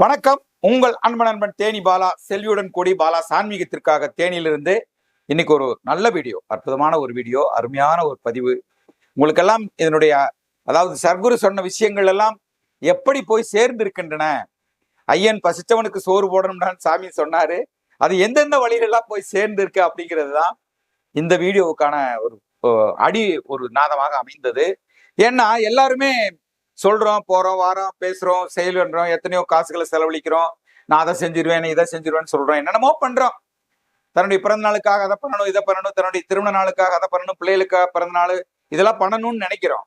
வணக்கம். உங்கள் அன்பன் தேனி பாலா செல்வியுடன் கூடி பாலா சான்மீகத்திற்காக தேனியிலிருந்து இன்னைக்கு ஒரு நல்ல வீடியோ, அற்புதமான ஒரு வீடியோ, அருமையான ஒரு பதிவு உங்களுக்கெல்லாம். இதனுடைய அதாவது சர்க்குரு சொன்ன விஷயங்கள் எல்லாம் எப்படி போய் சேர்ந்து இருக்கின்றன. ஐயன் பசிச்சவனுக்கு சோறு போடணும்னு சாமி சொன்னாரு. அது எந்தெந்த வழிகளெல்லாம் போய் சேர்ந்து இருக்கு அப்படிங்கிறது தான் இந்த வீடியோவுக்கான ஒரு ஒரு நாதமாக அமைந்தது. ஏன்னா எல்லாருமே சொல்றோம், போறோம், வாரோம், பேசுறோம், செயல் பண்றோம், எத்தனையோ காசுகளை செலவழிக்கிறோம். நான் அதை செஞ்சிருவேன், இதை செஞ்சிருவேன்னு சொல்றோம், என்னென்னமோ பண்றோம். தன்னுடைய பிறந்த நாளுக்காக அதை பண்ணணும், இதை பண்ணணும், தன்னுடைய திருமண நாளுக்காக அதை பண்ணணும், பிள்ளைகளுக்காக பிறந்த நாள் இதெல்லாம் பண்ணணும்னு நினைக்கிறோம்.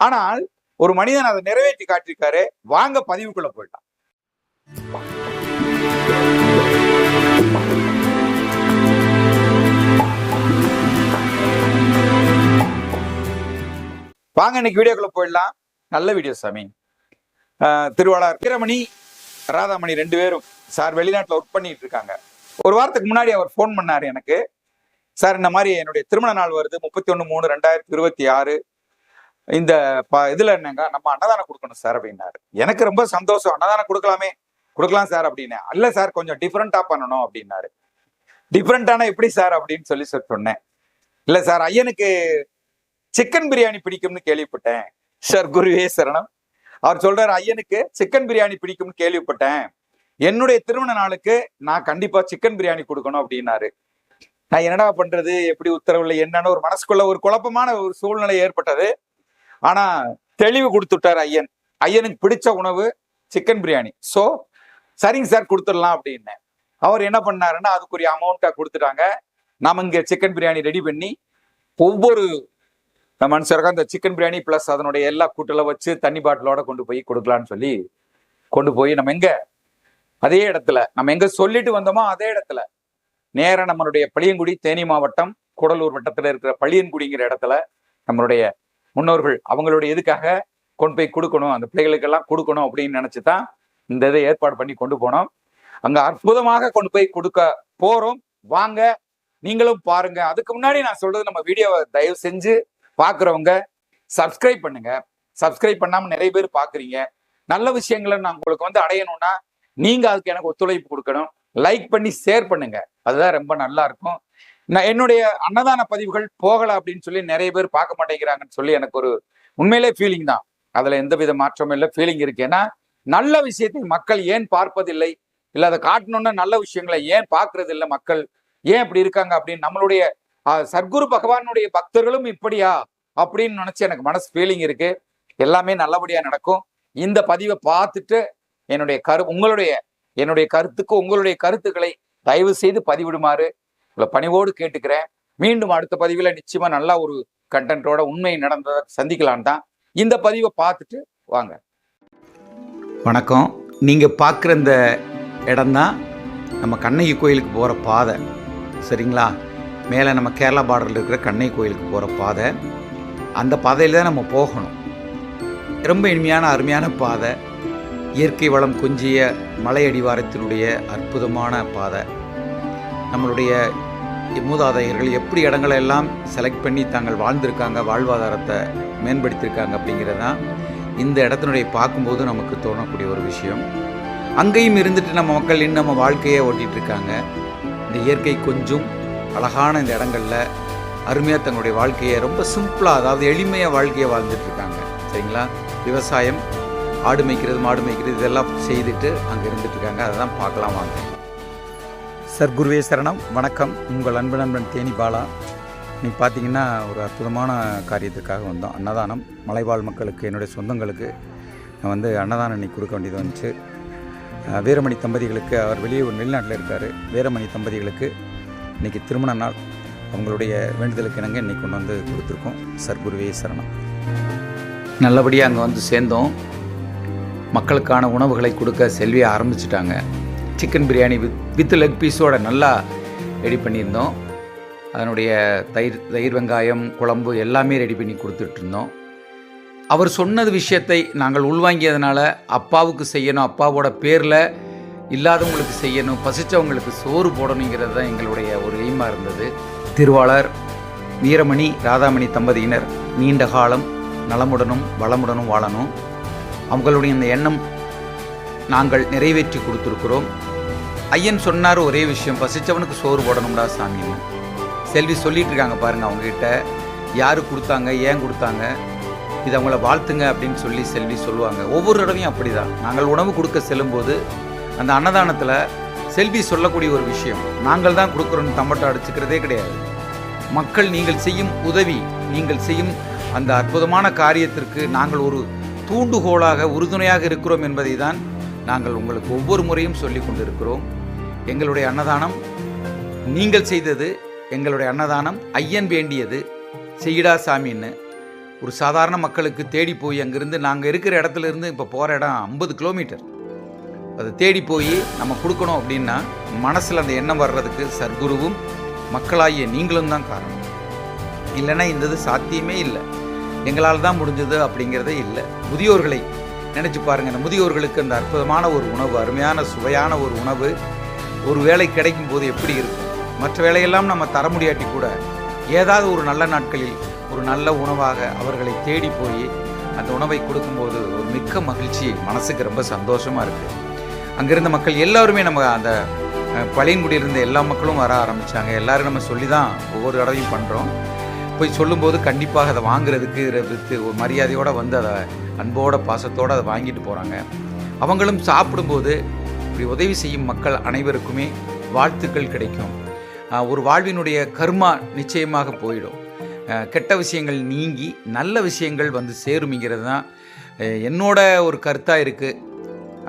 ஆனால் ஒரு மனிதன் அதை நிறைவேற்றி காட்டியிருக்காரு. வாங்க பதிவுக்குள்ள போயிட்டான். வாங்க இன்னைக்கு வீடியோக்குள்ள போயிடலாம். நல்ல வீடியோ சாமி. திருவாளர் வீரமணி, ராதாமணி 2 பேரும் சார் வெளிநாட்டில் ஒர்க் பண்ணிட்டு இருக்காங்க. ஒரு வாரத்துக்கு முன்னாடி அவர் ஃபோன் பண்ணாரு எனக்கு. சார் இந்த மாதிரி என்னுடைய திருமண நாள் வருது 31/3/2026. இந்த இதுல என்னங்க நம்ம அன்னதானம் கொடுக்கணும் சார் அப்படின்னாரு. எனக்கு ரொம்ப சந்தோஷம். அன்னதானம் கொடுக்கலாம் சார் அப்படின்னு. அல்ல சார் கொஞ்சம் டிஃப்ரெண்டா பண்ணணும் அப்படின்னாரு. டிஃப்ரெண்டான எப்படி சார் அப்படின்னு சொல்லி சொன்னேன். இல்ல சார், ஐயனுக்கு சிக்கன் பிரியாணி பிடிக்கும்னு கேள்விப்பட்டேன். சார் குருவே சரணம். அவர் சொல்றாரு, ஐயனுக்கு சிக்கன் பிரியாணி பிடிக்கும்னு கேள்விப்பட்டேன். என்னுடைய திருமண நாளுக்கு நான் கண்டிப்பா சிக்கன் பிரியாணி கொடுக்கணும் அப்படின்னாரு. நான் என்னடா பண்றது, எப்படி உத்தரவுல என்னன்னு ஒரு மனசுக்குள்ள ஒரு குழப்பமான ஒரு சூழ்நிலை ஏற்பட்டது. ஆனா தெளிவு கொடுத்துட்டார் ஐயன். ஐயனுக்கு பிடிச்ச உணவு சிக்கன் பிரியாணி. சோ சரிங்க சார் கொடுத்துடலாம் அப்படின்னு அவர் என்ன பண்ணாருன்னா அதுக்குரிய அமௌண்ட்டா கொடுத்துட்டாங்க. நாம இங்க சிக்கன் பிரியாணி ரெடி பண்ணி ஒவ்வொரு மனுஷருக்கும் அந்த சிக்கன் பிரியாணி பிளஸ் அதனுடைய எல்லா கூட்டெல்லாம் வச்சு தண்ணி பாட்டிலோட கொண்டு போய் கொடுக்கலான்னு சொல்லி கொண்டு போய் நம்ம எங்க அதே இடத்துல நம்ம எங்க சொல்லிட்டு வந்தோமோ அதே இடத்துல நேரம் நம்மளுடைய பளியங்குடி, தேனி மாவட்டம் கூடலூர் வட்டத்துல இருக்கிற பளியன்குடிங்கிற இடத்துல நம்மளுடைய முன்னோர்கள் அவங்களுடைய இதுக்காக கொண்டு போய் கொடுக்கணும், அந்த பிள்ளைகளுக்கெல்லாம் கொடுக்கணும் அப்படின்னு நினைச்சுதான் இந்த இதை ஏற்பாடு பண்ணி கொண்டு போனோம். அங்க அற்புதமாக கொண்டு போய் கொடுக்க போறோம். வாங்க நீங்களும் பாருங்க. அதுக்கு முன்னாடி நான் சொல்றது, நம்ம வீடியோவை தயவு செஞ்சு பாக்குறவங்க சப்ஸ்கிரைப் பண்ணுங்க. சப்ஸ்கிரைப் பண்ணாம நிறைய பேர் பாக்குறீங்க. நல்ல விஷயங்களை நான் உங்களுக்கு அடையணும்னா நீங்க அதுக்கு எனக்கு ஒத்துழைப்பு கொடுக்கணும். லைக் பண்ணி ஷேர் பண்ணுங்க, அதுதான் ரொம்ப நல்லா இருக்கும். நான் என்னுடைய அன்னதான பதிவுகள் போகல அப்படின்னு சொல்லி நிறைய பேர் பார்க்க மாட்டேங்கிறாங்கன்னு சொல்லி எனக்கு ஒரு உண்மையிலே ஃபீலிங் தான். அதுல எந்த வித மாற்றமும் இல்லை, ஃபீலிங் இருக்கு. ஏன்னா நல்ல விஷயத்தை மக்கள் ஏன் பார்ப்பதில்லை, இல்ல அதை காட்டணும்னா நல்ல விஷயங்களை ஏன் பார்க்கறது இல்லை, மக்கள் ஏன் இப்படி இருக்காங்க அப்படின்னு நம்மளுடைய சர்க்குரு பகவானுடைய பக்தர்களும் இப்படியா அப்படின்னு நினைச்சு எனக்கு மனசு ஃபீலிங் இருக்கு. எல்லாமே நல்லபடியா நடக்கும். இந்த பதிவை பார்த்துட்டு என்னுடைய கருத்துக்கு உங்களுடைய கருத்துக்களை தயவு செய்து பதிவிடுமாறு உங்களை பணிவோடு கேட்டுக்கிறேன். மீண்டும் அடுத்த பதிவுல நிச்சயமா நல்லா ஒரு கண்டென்ட்டோட உண்மை நடந்ததை சந்திக்கலாம் தான். இந்த பதிவை பார்த்துட்டு வாங்க. வணக்கம். நீங்க பார்க்குற இந்த இடம்தான் நம்ம கண்ணகி கோயிலுக்கு போற பாதை, சரிங்களா? மேலே நம்ம கேரளா பார்டரில் இருக்கிற கண்ணகி கோயிலுக்கு போகிற பாதை. அந்த பாதையில் தான் நம்ம போகணும். ரொம்ப இனிமையான அருமையான பாதை, இயற்கை வளம் கொஞ்சிய மலை அடிவாரத்தினுடைய அற்புதமான பாதை. நம்மளுடைய மூதாதையர்கள் எப்படி இடங்களெல்லாம் செலக்ட் பண்ணி தாங்கள் வாழ்ந்திருக்காங்க, வாழ்வாதாரத்தை மேம்படுத்தியிருக்காங்க அப்படிங்கிறதான் இந்த இடத்தினுடைய பார்க்கும்போது நமக்கு தோணக்கூடிய ஒரு விஷயம். அங்கேயும் இருந்துட்டு நம்ம மக்கள் இன்னும் நம்ம வாழ்க்கையை ஓட்டிகிட்டு இருக்காங்க. இந்த இயற்கை கொஞ்சம் அழகான இந்த இடங்கள்ல அருமையாக தங்களுடைய வாழ்க்கையை ரொம்ப சிம்பிளாக, அதாவது எளிமையாக வாழ்க்கையை வாழ்ந்துட்டு இருக்காங்க, சரிங்களா? விவசாயம், ஆடு மேய்க்கிறது, மாடு மேய்க்கிறது இதெல்லாம் செய்துட்டு அங்கே இருந்துட்டு இருக்காங்க. அதை தான் பார்க்கலாம் வாங்க. சர்க்குருவே சரணம். வணக்கம். உங்கள் நண்பன் தேனி பாலா. இன்னைக்கு பார்த்தீங்கன்னா ஒரு அற்புதமான காரியத்துக்காக வந்தோம். அன்னதானம் மலைவாழ் மக்களுக்கு, என்னுடைய சொந்தங்களுக்கு நான் அன்னதானம் இன்னைக்கு கொடுக்க வேண்டியது வந்துச்சு. வீரமணி தம்பதிகளுக்கு, அவர் வெளியே ஒரு வெளிநாட்டில் இருக்கார். வீரமணி தம்பதிகளுக்கு இன்றைக்கி திருமண நாள். அவங்களுடைய வேண்டுதலுக்கு இணங்க இன்றைக்கி கொண்டு கொடுத்துருக்கோம். சர்க்குருவே சரணம். நல்லபடியாக அங்கே சேர்ந்தோம். மக்களுக்கான உணவுகளை கொடுக்க செல்வியை ஆரம்பிச்சிட்டாங்க. சிக்கன் பிரியாணி வித் லெக் பீஸோட நல்லா ரெடி பண்ணியிருந்தோம். அதனுடைய தயிர் வெங்காயம் குழம்பு எல்லாமே ரெடி பண்ணி கொடுத்துட்ருந்தோம். அவர் சொன்னது விஷயத்தை நாங்கள் உள்வாங்கியதுனால அப்பாவுக்கு செய்யணும், அப்பாவோட பேரில் இல்லாதவங்களுக்கு செய்யணும், பசித்தவங்களுக்கு சோறு போடணுங்கிறது தான் எங்களுடைய ஒரு எய்மாக இருந்தது. திருவாளர் வீரமணி, ராதாமணி தம்பதியினர் நீண்ட காலம் நலமுடனும் வளமுடனும் வாழணும். அவங்களுடைய இந்த எண்ணம் நாங்கள் நிறைவேற்றி கொடுத்துருக்குறோம். ஐயன் சொன்னார் ஒரே விஷயம், பசிச்சவனுக்கு சோறு போடணும்டா சாமின்னு. செல்வி சொல்லிட்டு இருக்காங்க பாருங்க, அவங்ககிட்ட யாரு கொடுத்தாங்க, ஏன் கொடுத்தாங்க, இது அவங்கள வாழ்த்துங்க அப்படின்னு சொல்லி செல்வி சொல்லுவாங்க. ஒவ்வொரு தடவையும் அப்படிதான். நாங்கள் உணவு கொடுக்க செல்லும்போது அந்த அன்னதானத்தில் செல்வி சொல்லக்கூடிய ஒரு விஷயம், நாங்கள் தான் கொடுக்குறோன்னு தம்பட்டம் அடிச்சுக்கிறதே கிடையாது. மக்கள் நீங்கள் செய்யும் உதவி, நீங்கள் செய்யும் அந்த அற்புதமான காரியத்திற்கு நாங்கள் ஒரு தூண்டுகோலாக உறுதுணையாக இருக்கிறோம் என்பதை தான் நாங்கள் உங்களுக்கு ஒவ்வொரு முறையும் சொல்லி கொண்டிருக்கிறோம். எங்களுடைய அன்னதானம் நீங்கள் செய்தது, எங்களுடைய அன்னதானம் ஐயன் வேண்டியது, செய்யிடா சாமின்னு. ஒரு சாதாரண மக்களுக்கு தேடி போய் அங்கேருந்து நாங்கள் இருக்கிற இடத்துல இருந்து இப்போ போகிற இடம் 50 கிலோமீட்டர், அதை தேடி போய் நம்ம கொடுக்கணும் அப்படின்னா மனசில் அந்த எண்ணம் வர்றதுக்கு சர்க்குருவும் மக்களாகிய நீங்களும் தான் காரணம். இல்லைன்னா இந்த சாத்தியமே இல்லை. எங்களால் தான் முடிஞ்சது அப்படிங்கிறதே இல்லை. முதியோர்களை நினச்சி பாருங்கள். அந்த முதியோர்களுக்கு அந்த அற்புதமான ஒரு உணவு, அருமையான சுவையான ஒரு உணவு ஒரு வேளை கிடைக்கும் போது எப்படி இருக்கும்? மற்ற வேலையெல்லாம் நம்ம தர முடியாட்டி கூட ஏதாவது ஒரு நல்ல நாட்களில் ஒரு நல்ல உணவாக அவர்களை தேடி போய் அந்த உணவை கொடுக்கும்போது ஒரு மிக்க மகிழ்ச்சி, மனசுக்கு ரொம்ப சந்தோஷமாக இருக்குது. அங்கிருந்த மக்கள் எல்லாருமே, நம்ம அந்த பழையன்குடியிருந்த எல்லா மக்களும் வர ஆரம்பித்தாங்க. எல்லோரும் நம்ம சொல்லி தான் ஒவ்வொரு தடவையும் பண்ணுறோம். போய் சொல்லும்போது கண்டிப்பாக அதை வாங்குறதுக்கு ஒரு மரியாதையோடு வந்து அதை அன்போட பாசத்தோடு அதை வாங்கிட்டு போகிறாங்க. அவங்களும் சாப்பிடும்போது இப்படி உதவி செய்யும் மக்கள் அனைவருக்குமே வாழ்த்துக்கள் கிடைக்கும். ஒரு வாழ்வினுடைய கர்மா நிச்சயமாக போயிடும். கெட்ட விஷயங்கள் நீங்கி நல்ல விஷயங்கள் வந்து சேருமிங்கிறது தான் என்னோட ஒரு கருத்தாக இருக்குது.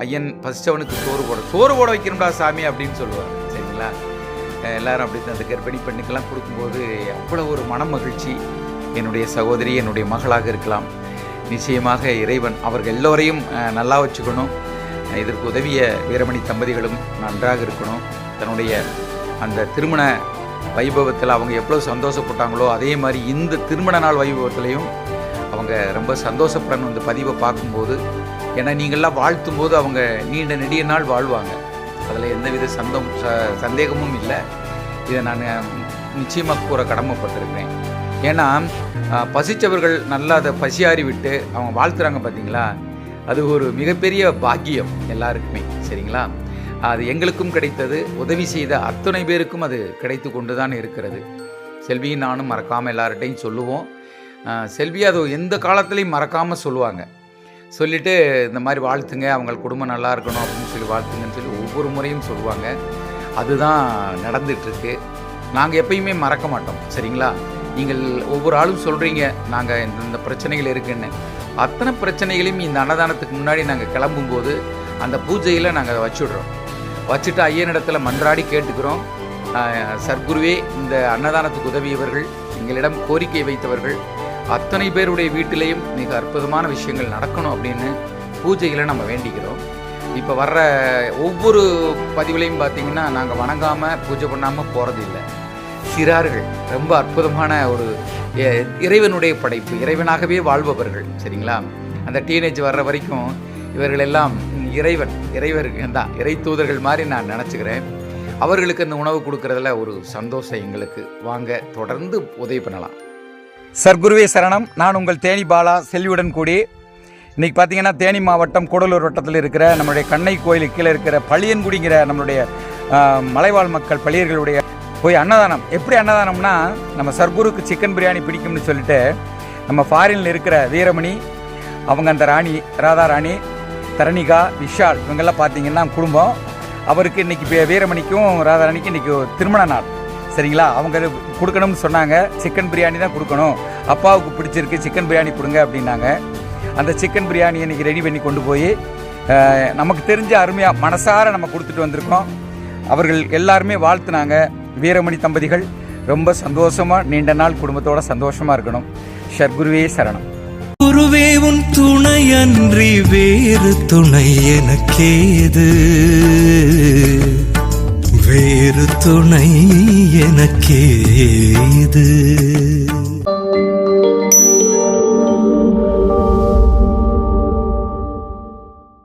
ஐயன் பசிச்சவனுக்கு சோறு போட வைக்கணும்டா சாமி அப்படின்னு சொல்லுவார். சரிங்களா? எல்லோரும் அப்படி அந்த கர்ப்பிணி பெண்ணுக்கெல்லாம் கொடுக்கும்போது அவ்வளோ ஒரு மன மகிழ்ச்சி. என்னுடைய சகோதரி, என்னுடைய மகளாக இருக்கலாம். நிச்சயமாக இறைவன் அவர்கள் எல்லோரையும் நல்லா வச்சுக்கணும். இதற்கு உதவிய வீரமணி தம்பதிகளும் நன்றாக இருக்கணும். தன்னுடைய அந்த திருமண வைபவத்தில் அவங்க எவ்வளோ சந்தோஷப்பட்டாங்களோ அதே மாதிரி இந்த திருமண நாள் வைபவத்திலையும் அவங்க ரொம்ப சந்தோஷப்படணும். இந்த பதிவை பார்க்கும்போது, ஏன்னா நீங்கள்லாம் வாழ்த்தும் போது அவங்க நீண்ட நெடிய நாள் வாழ்வாங்க. அதில் எந்தவித சந்தேகமும் இல்லை. இதை நான் நிச்சயமாக கூற கடமைப்பட்டிருக்கிறேன். ஏன்னா பசித்தவர்கள் நல்லா அதை பசியாறி விட்டு அவங்க வாழ்த்துறாங்க பார்த்தீங்களா, அது ஒரு மிகப்பெரிய பாக்கியம் எல்லாருக்குமே. சரிங்களா? அது எங்களுக்கும் கிடைத்தது, உதவி செய்த அத்தனை பேருக்கும் அது கிடைத்து கொண்டு தான் இருக்கிறது. செல்வியும் நானும் மறக்காமல் எல்லார்கிட்டையும் சொல்லுவோம். செல்வி அது எந்த காலத்துலேயும் மறக்காமல் சொல்லுவாங்க. சொல்லிவிட்டு இந்த மாதிரி வாழ்த்துங்க, அவங்க குடும்பம் நல்லா இருக்கணும் அப்படின்னு சொல்லி வாழ்த்துங்கன்னு சொல்லி ஒவ்வொரு முறையும் சொல்லுவாங்க. அதுதான் நடந்துகிட்ருக்கு. நாங்கள் எப்பயுமே மறக்க மாட்டோம். சரிங்களா? நீங்கள் ஒவ்வொரு ஆளும் சொல்கிறீங்க நாங்கள் இந்த பிரச்சனைகள் இருக்குன்னு. அத்தனை பிரச்சனைகளையும் இந்த அன்னதானத்துக்கு முன்னாடி நாங்கள் கிளம்பும்போது அந்த பூஜையில் நாங்கள் அதை வச்சுட்டு ஐயனிடத்தில் மன்றாடி கேட்டுக்கிறோம். சர்க்குருவே, இந்த அன்னதானத்துக்கு உதவியவர்கள், எங்களிடம் கோரிக்கை வைத்தவர்கள் அத்தனை பேருடைய வீட்டிலையும் மிக அற்புதமான விஷயங்கள் நடக்கணும் அப்படின்னு பூஜைகளை நம்ம வேண்டிக்கிறோம். இப்போ வர்ற ஒவ்வொரு பதிவுலையும் பார்த்திங்கன்னா நாங்கள் வணங்காமல் பூஜை பண்ணாமல் போகிறது இல்லை. சிறார்கள் ரொம்ப அற்புதமான ஒரு இறைவனுடைய படைப்பு, இறைவனாகவே வாழ்பவர்கள். சரிங்களா? அந்த டீனேஜ் வர்ற வரைக்கும் இவர்கள் எல்லாம் இறைவர்கள் தான், இறை தூதர்கள் மாதிரி நான் நினச்சிக்கிறேன். அவர்களுக்கு அந்த உணவு கொடுக்கறதுல ஒரு சந்தோஷம் எங்களுக்கு. வாங்க, தொடர்ந்து உதவி பண்ணலாம். சர்க்குருவே சரணம். நான் உங்கள் தேனி பாலா செல்வியுடன் கூடி இன்றைக்கி பார்த்தீங்கன்னா தேனி மாவட்டம் கூடலூர் வட்டத்தில் இருக்கிற நம்மளுடைய கண்ணை கோயிலுக்கு கீழே இருக்கிற பழியன்குடிங்கிற நம்மளுடைய மலைவாழ் மக்கள் பழியர்களுடைய போய் அன்னதானம். எப்படி அன்னதானம்னா, நம்ம சர்க்குருக்கு சிக்கன் பிரியாணி பிடிக்கும்னு சொல்லிட்டு நம்ம ஃபாரினில் இருக்கிற வீரமணி, அவங்க அந்த ராணி, ராதா ராணி, தரணிகா, விஷால், இவங்கெல்லாம் பார்த்தீங்கன்னா குடும்பம். அவருக்கு இன்றைக்கி வீரமணிக்கும் ராதாராணிக்கும் இன்றைக்கி திருமண நாள். சரிங்களா? அவங்க கொடுக்கணும்னு சொன்னாங்க. சிக்கன் பிரியாணி தான் கொடுக்கணும், அப்பாவுக்கு பிடிச்சிருக்கு, சிக்கன் பிரியாணி கொடுங்க அப்படின்னாங்க. அந்த சிக்கன் பிரியாணி இன்றைக்கி ரெடி பண்ணி கொண்டு போய் நமக்கு தெரிஞ்ச அருமையாக மனசார நம்ம கொடுத்துட்டு வந்திருக்கோம். அவர்கள் எல்லாருமே வாழ்த்துனாங்க. வீரமணி தம்பதிகள் ரொம்ப சந்தோஷமாக நீண்ட நாள் குடும்பத்தோட சந்தோஷமாக இருக்கணும். சர்க்குருவே சரணம். குருவே, உன் துணையன்றி வேறு துணை எனக்கேது, வேறு துணை எனக்கேது.